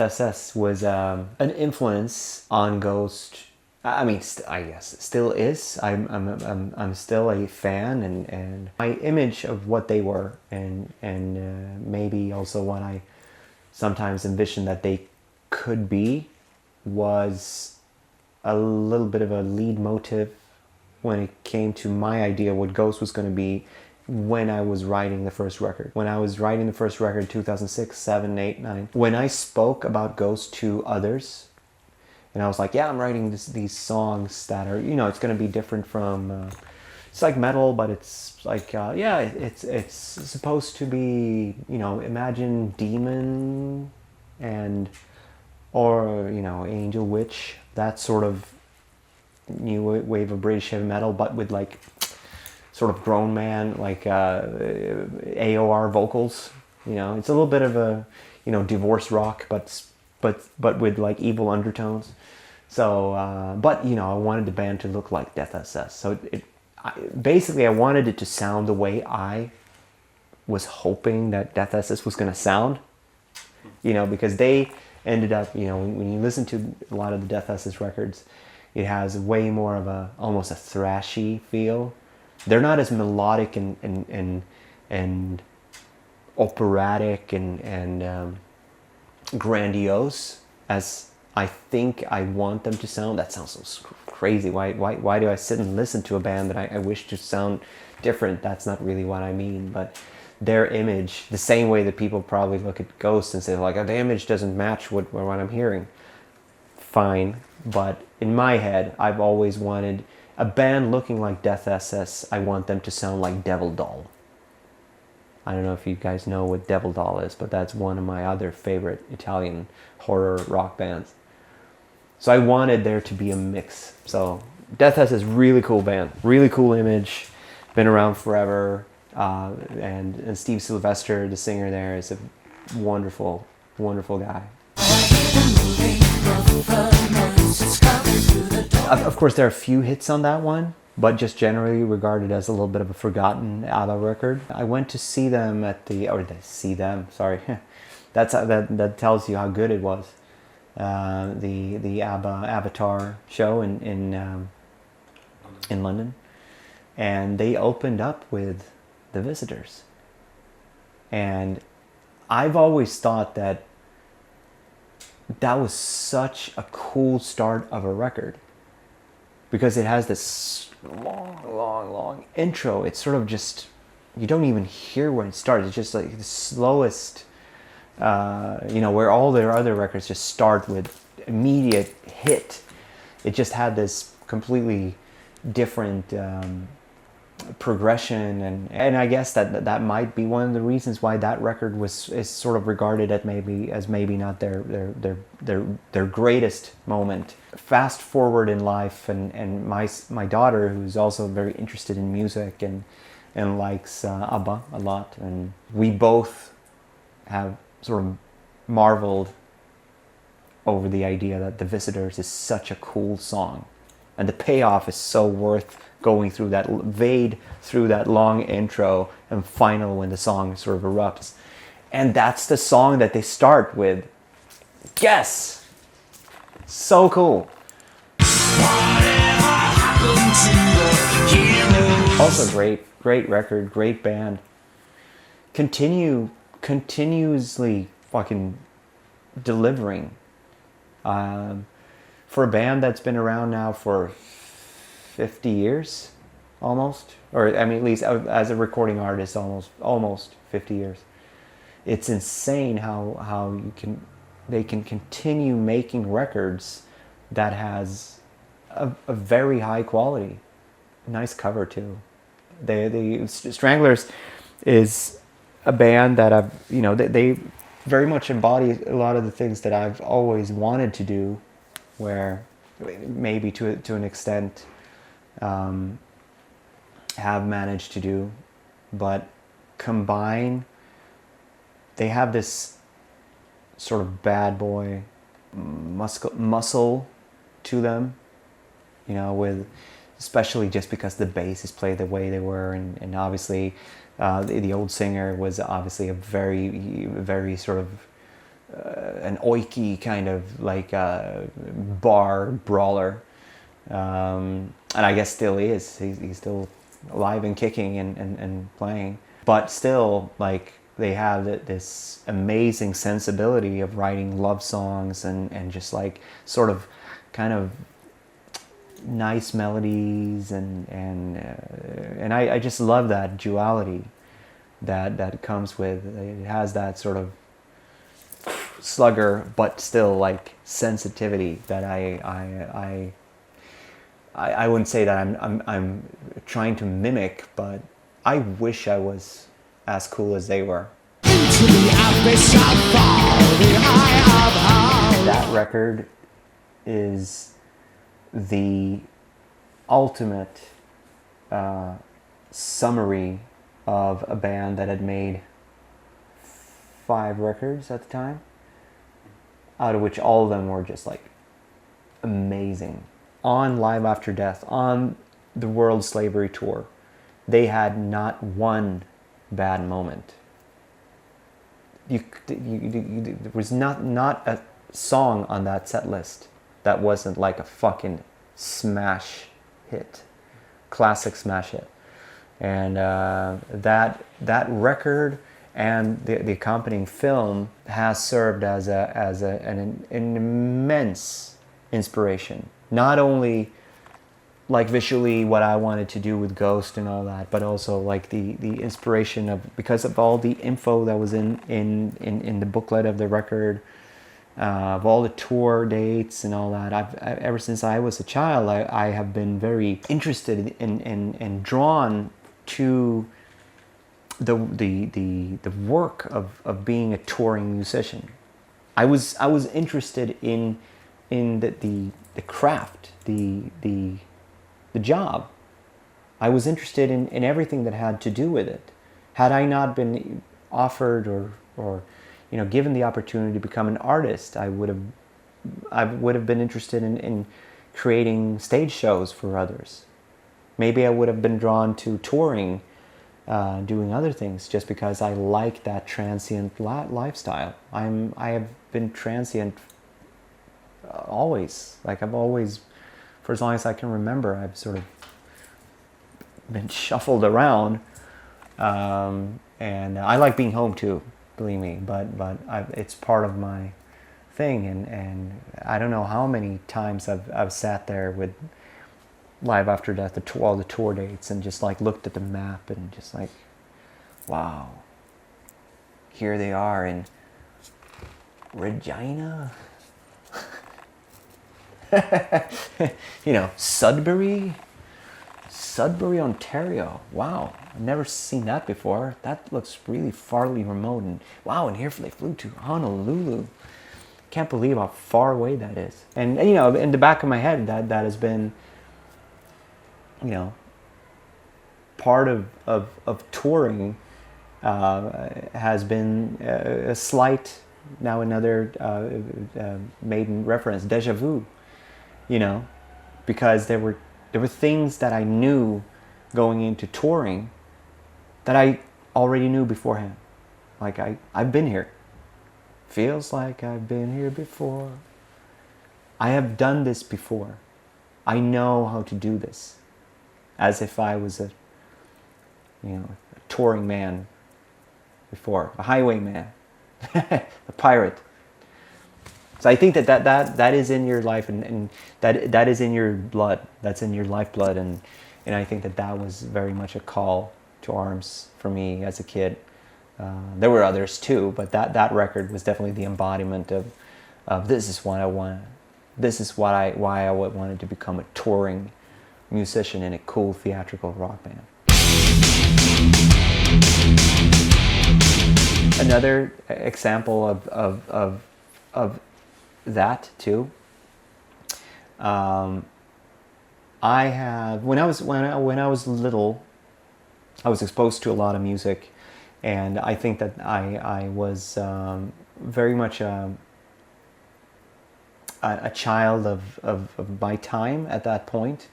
SS was an influence on Ghost. I mean, I guess still is. I'm still a fan, and my image of what they were, and maybe also what I sometimes envisioned that they could be, was a little bit of a lead motive when it came to my idea what Ghost was going to be when I was writing the first record. When I was writing the first record, 2006, 7, 8, 9, when I spoke about Ghost to others, and I was like, yeah, I'm writing these songs that are, it's going to be different from, it's like metal, but it's like, it's supposed to be, imagine Demon or Angel Witch, that sort of new wave of British heavy metal, but with like sort of grown man, like AOR vocals. It's a little bit of a divorce rock, but with like evil undertones. So, but I wanted the band to look like Death SS. So basically I wanted it to sound the way I was hoping that Death SS was going to sound. Because they ended up, when you listen to a lot of the Death SS records, it has way more of almost a thrashy feel. They're not as melodic and operatic and grandiose as I think I want them to sound. That sounds so crazy. Why do I sit and listen to a band that I wish to sound different? That's not really what I mean. But their image, the same way that people probably look at Ghost and say like, oh, the image doesn't match what I'm hearing. Fine, but in my head, I've always wanted a band looking like Death SS. I want them to sound like Devil Doll. I don't know if you guys know what Devil Doll is, but that's one of my other favorite Italian horror rock bands. So I wanted there to be a mix. So Death SS is really cool band, really cool image, been around forever, and Steve Sylvester, the singer there, is a wonderful, wonderful guy. Of course, there are a few hits on that one, but just generally regarded as a little bit of a forgotten ABBA record. I went to see them that tells you how good it was. The ABBA Avatar show in London, and they opened up with The Visitors. And I've always thought that was such a cool start of a record, because it has this long intro. It's sort of just, you don't even hear when it starts. It's just like the slowest, where all their other records just start with immediate hit. It just had this completely different progression, and I guess that might be one of the reasons why that record is sort of regarded as maybe not their greatest moment. Fast forward in life, and my daughter, who's also very interested in music and likes ABBA a lot, and we both have sort of marveled over the idea that The Visitors is such a cool song, and the payoff is so worth going through that long intro and final when the song sort of erupts. And that's the song that they start with. Guess! So cool. Also great record, great band. Continuously fucking delivering. For a band that's been around now for 50 years, almost, or I mean, at least as a recording artist, almost 50 years. It's insane how they can continue making records that has a very high quality, nice cover too. The Stranglers is a band that they very much embody a lot of the things that I've always wanted to do, where maybe to an extent have managed to do, but combine, they have this sort of bad boy muscle to them, with, especially just because the bass is played the way they were, and obviously the old singer was obviously a very, very sort of an oiky kind of like bar brawler, and I guess still is. He's still alive and kicking and playing, but still like they have this amazing sensibility of writing love songs and just like sort of kind of nice melodies and I just love that duality that comes with it. Has that sort of slugger but still like sensitivity that I wouldn't say that I'm trying to mimic, but I wish I was as cool as they were. Into the abyss I fall, the eye of hell. That record is the ultimate summary of a band that had made 5 records at the time, out of which all of them were just like amazing. On Live After Death, on the World Slavery Tour, they had not one bad moment. There was not a song on that set list that wasn't like a fucking smash hit, classic smash hit. And that record and the accompanying film has served as an immense inspiration. Not only like visually what I wanted to do with Ghost and all that, but also like the inspiration of, because of all the info that was in the booklet of the record, of all the tour dates and all that. I've ever since I was a child, I have been very interested and drawn to the work of being a touring musician. I was interested in the craft, the job. I was interested in everything that had to do with it. Had I not been offered or given the opportunity to become an artist, I would have been interested in creating stage shows for others. Maybe I would have been drawn to touring, doing other things, just because I like that transient lifestyle. I have been transient always. Like I've always, for as long as I can remember, I've sort of been shuffled around, and I like being home too, believe me. But it's part of my thing, and I don't know how many times I've sat there with Live After Death, all the tour dates, and just like looked at the map and just like, wow, here they are in Regina. Sudbury, Ontario. Wow, I've never seen that before. That looks really farly remote. And wow, and here they flew to Honolulu. Can't believe how far away that is. And in the back of my head, that has been, part of touring. Has been a slight, now another maiden reference, deja vu. Because there were things that I knew going into touring that I already knew beforehand. Like I've been here. Feels like I've been here before. I have done this before. I know how to do this. As if I was a touring man before, a highwayman, a pirate. So I think that is in your life, and that is in your blood. That's in your lifeblood, and I think that was very much a call to arms for me as a kid. There were others too, but that record was definitely the embodiment of this is what I want. This is why I wanted to become a touring musician in a cool theatrical rock band. Another example of that too. I have when I was little, I was exposed to a lot of music, and I think that I was very much a child of my time at that point.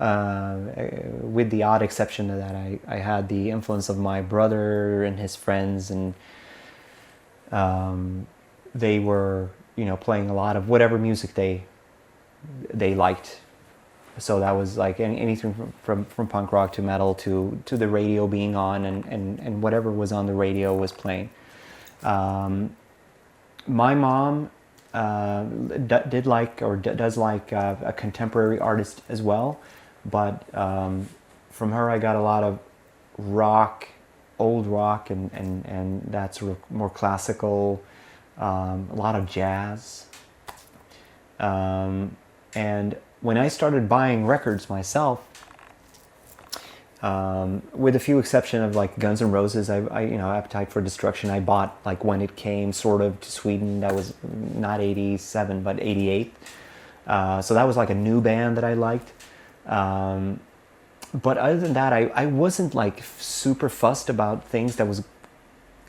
With the odd exception that I had the influence of my brother and his friends, and they were, playing a lot of whatever music they liked. So that was like anything from punk rock to metal to the radio being on, and whatever was on the radio was playing. My mom did like, or does like, a contemporary artist as well, but from her I got a lot of rock, old rock, and that sort of more classical, a lot of jazz. And when I started buying records myself, with a few exception of like Guns N' Roses, I Appetite for Destruction, I bought like when it came sort of to Sweden. That was not 87 but 88. So that was like a new band that I liked. But other than that, I wasn't like super fussed about things that was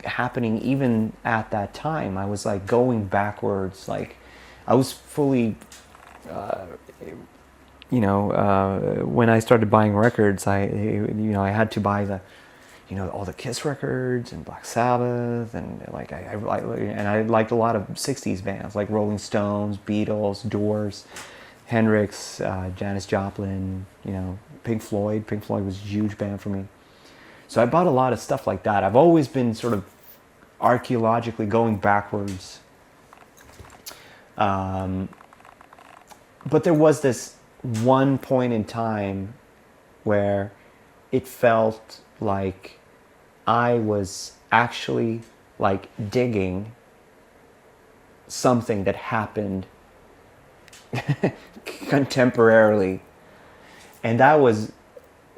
happening even at that time. I was like going backwards. Like I was fully, when I started buying records, I had to buy the, all the Kiss records and Black Sabbath, and like I liked a lot of '60s bands like Rolling Stones, Beatles, Doors, Hendrix, Janis Joplin, Pink Floyd. Pink Floyd was a huge band for me. So I bought a lot of stuff like that. I've always been sort of archaeologically going backwards. But there was this one point in time where it felt like I was actually like digging something that happened contemporarily. And that was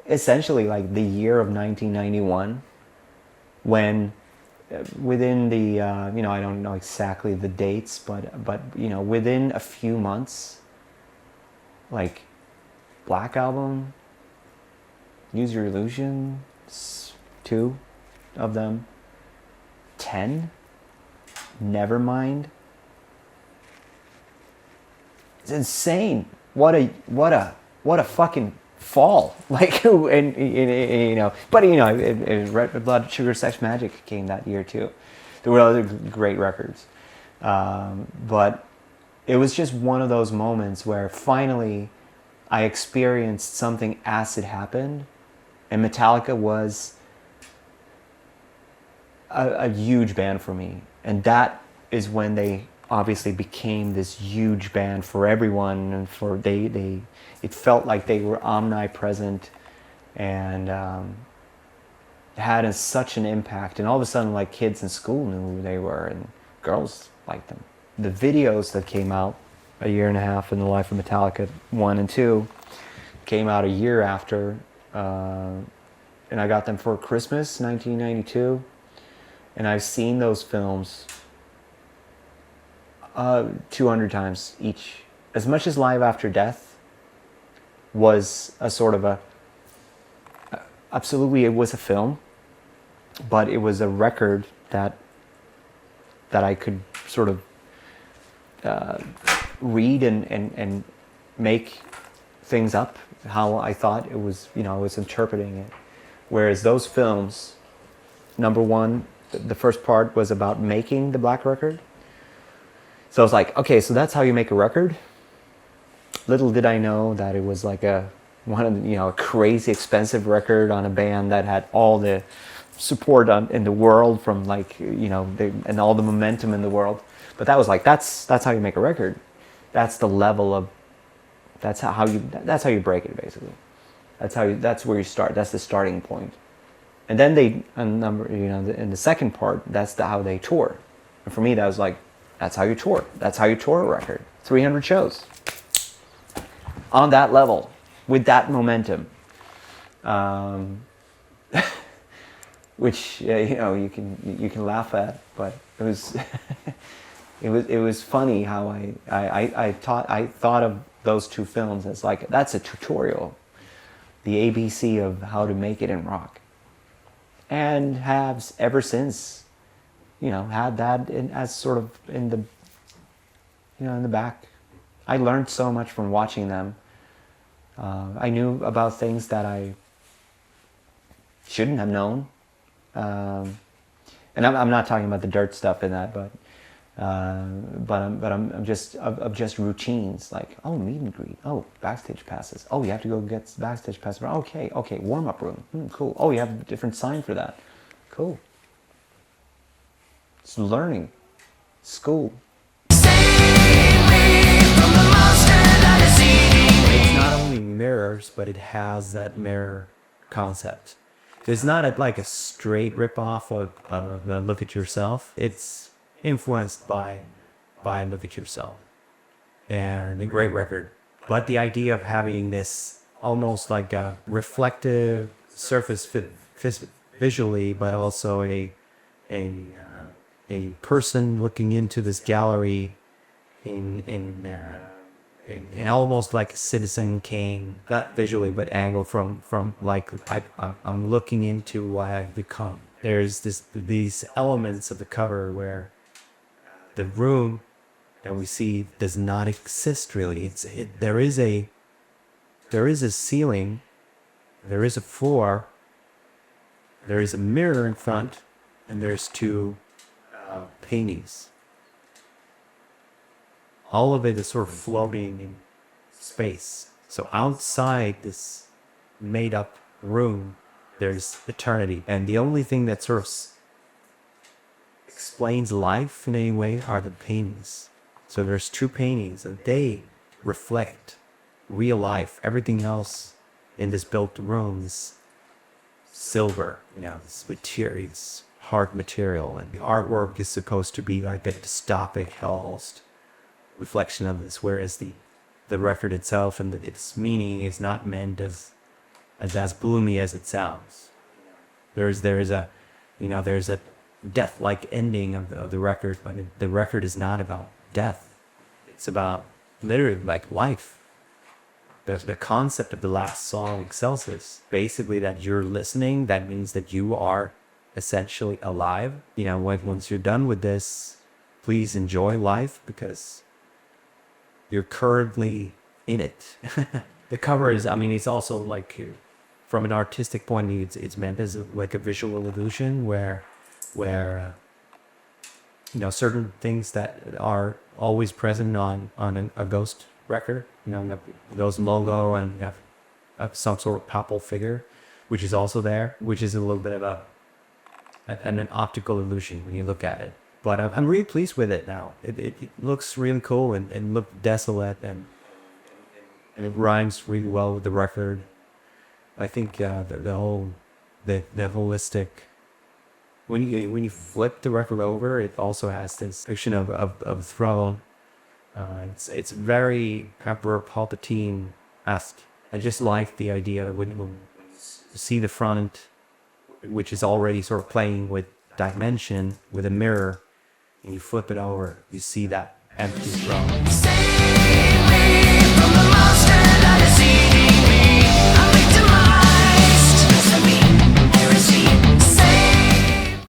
essentially like the year of 1991, when within the, I don't know exactly the dates, but within a few months, like Black Album, Use Your Illusion, 2 of them, 10, Nevermind. It's insane. What a fucking fall. Like, but Red Blood Sugar Sex Magic came that year too. There were other great records, but it was just one of those moments where finally I experienced something acid happened, and Metallica was a huge band for me. And that is when they obviously became this huge band for everyone, and it felt like they were omnipresent and had such an impact. And all of a sudden, like, kids in school knew who they were, and girls liked them. The videos that came out a year and a half in the life of Metallica 1 and 2 came out a year after, and I got them for Christmas 1992, and I've seen those films 200 times each. As much as Live After Death was a sort of absolutely, it was a film, but it was a record that I could sort of read and make things up how I thought it was, I was interpreting it. Whereas those films, number one, the first part was about making the Black Record. So I was like, okay, so that's how you make a record? Little did I know that it was like a crazy expensive record on a band that had all the support in the world from like, and all the momentum in the world. But that was like, that's how you make a record. That's the level of, that's how you break it, basically. That's where you start. That's the starting point. And then in the second part, that's how they tour. And for me, that was like, that's how you tour. That's how you tour a record. 300 shows. On that level, with that momentum. Which, you can laugh at, but it was, it was funny how I thought of those two films as like, that's a tutorial. The ABC of how to make it in rock. And have ever since, had that as sort of in the back. I learned so much from watching them. I knew about things that I shouldn't have known. And I'm not talking about the dirt stuff in that, but I'm just of just routines, like, oh, meet and greet, oh, backstage passes, oh, you have to go get backstage passes, okay, warm up room, cool, oh, you have a different sign for that, cool. It's learning, school. It's not only mirrors, but it has that mirror concept. It's not like a straight ripoff of Look at Yourself. It's influenced by Look at Yourself, and a great record. But the idea of having this almost like a reflective surface visually, but also a person looking into this gallery in almost like a Citizen Kane, not visually, but angled from like I'm looking into what I've become. There's these elements of the cover where the room that we see does not exist really. There is a ceiling, there is a floor, there is a mirror in front, and there's two paintings. All of it is sort of floating in space. So outside this made up room, there's eternity. And the only thing that sort of explains life in any way are the paintings. So there's two paintings and they reflect real life. Everything else in this built room is silver, this material, it's hard material. And the artwork is supposed to be like a dystopic almost reflection of this, whereas the record itself and its meaning is not meant as gloomy as it sounds. There's a death-like ending of the record, but the record is not about death. It's about literally like life. The concept of the last song, Excelsis, basically that you're listening, that means that you are essentially alive. Once you're done with this, please enjoy life because you're currently in it. The cover is, it's also like, from an artistic point of view, it's meant as like a visual illusion where certain things that are always present on a Ghost record, the Ghost logo, and you have some sort of papal figure, which is also there, which is a little bit of an optical illusion when you look at it. But I'm really pleased with it now. It looks really cool and look desolate and it rhymes really well with the record. I think the holistic. When you flip the record over, it also has this fiction of throne. It's very Emperor Palpatine-esque. I just like the idea when you see the front, which is already sort of playing with dimension with a mirror. And you flip it over, you see that empty throne.